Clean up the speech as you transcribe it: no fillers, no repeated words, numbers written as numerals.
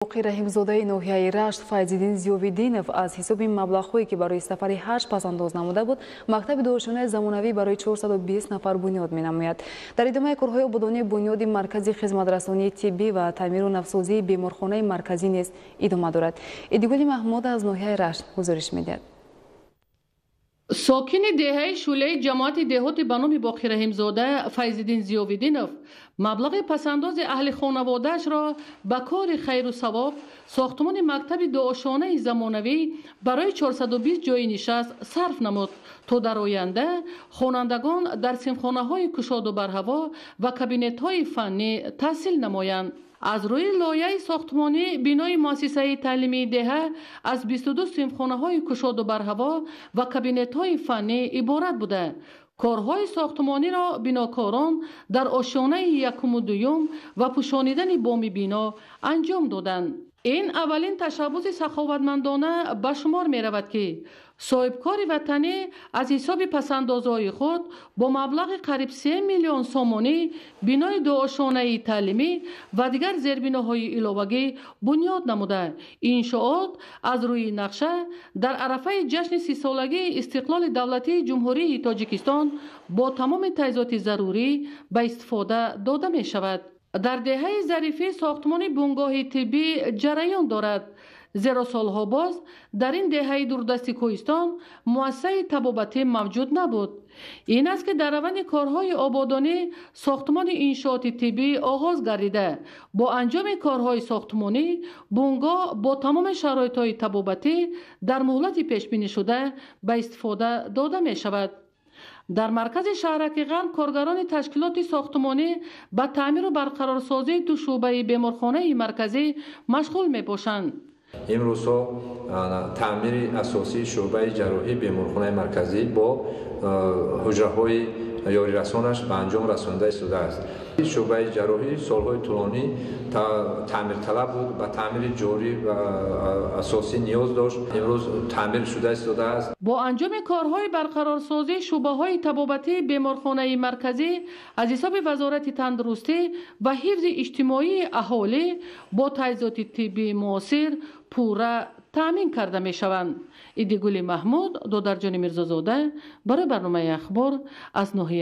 باقی رحیمزاده ناحیه رشت فیض‌الدین ضیاءالدینов از حساب مبلغ‌هایی که برای سفر حج پس‌انداز نموده بود مکتب دعاشانه زمانوی برای 420 نفر بنیاد می‌نماید. در ادامه کارهای آبادانی بنیاد مرکز خدمت‌رسانی طبی و تعمیر و نوسازی بیمارخانه مرکزی نیز ادامه دارد. ادیگل محمود از ناحیه رشت گزارش می‌دهد. ساکن دهه شوله جماعت دهات به نام باقی رحیمزاده فیض‌الدین ضیاءالدینов مبلغ پس‌انداز اهل خانواده‌اش را به کار خیر و ثواب ساختمان مکتب دعاشانه زمانوی برای 420 جای نشست صرف نمود تا در آینده خوانندگان در سیمخانه‌های کشاد و برهوا و کابینت‌های فنی تحصیل نمایند. از روی لایحه ساختمانی بینای مؤسسه تعلیمی دهه از 22 سیمخانه‌های کشاد و برهوا و کابینت‌های فنی عبارت بوده. کارهای ساختمانی را بناکاران در آشیانه یکم و دوم و پوشانیدن بام بینا انجام دادند. این اولین تشبث سخاوتمندانه به شمار می رود که صاحبکار وطنی از حساب پس‌اندازهای خود با مبلغ قریب 3 میلیون سومانی بینای دعاشانه تعلیمی و دیگر زیربناهای علاوه‌ای بنیاد نموده. انشاءات از روی نقشه در عرفه جشن 30 سالگی استقلال دولتی جمهوری تاجیکستان با تمام تجهیزات ضروری به استفاده داده می شود. در دهه ظریفی ساختمان بنگاه طبی جریان دارد، زیرا سالها باز در این دهه دوردست کوهستان مؤسسه طبابتی موجود نبود. این است که در روند کارهای آبادانی ساختمان انشاءات طبی آغاز گردیده. با انجام کارهای ساختمانی بنگاه با تمام شرایط‌های طبابتی در مهلت پیش بینی شده به استفاده داده می شود. در مرکز شهرک غرب کارگران تشکیلات ساختمانی به تعمیر و برقرارسازی دو شعبه بیمارخانه مرکزی مشغول می باشند. امروزها تعمیر اساسی شعبه جراحی بیمارخانه مرکزی با حجره‌های یاری رسانش به انجام رسانده شده است. شعبه جراحی سالهای طولانی تعمیر طلب بود و تعمیر جاری و اساسی نیاز داشت. امروز تعمیر شده است. با انجام کارهای برقرارسازی شعبه‌های طبابتی بیمارخانه مرکزی از حساب وزارت تندرستی و حفظ اجتماعی اهالی با تجهیزات طبی معاصر پورا تامین کرده می شوند. ادیگل محمود، دودرجان میرزازاده برای برنامه اخبار از ناحیه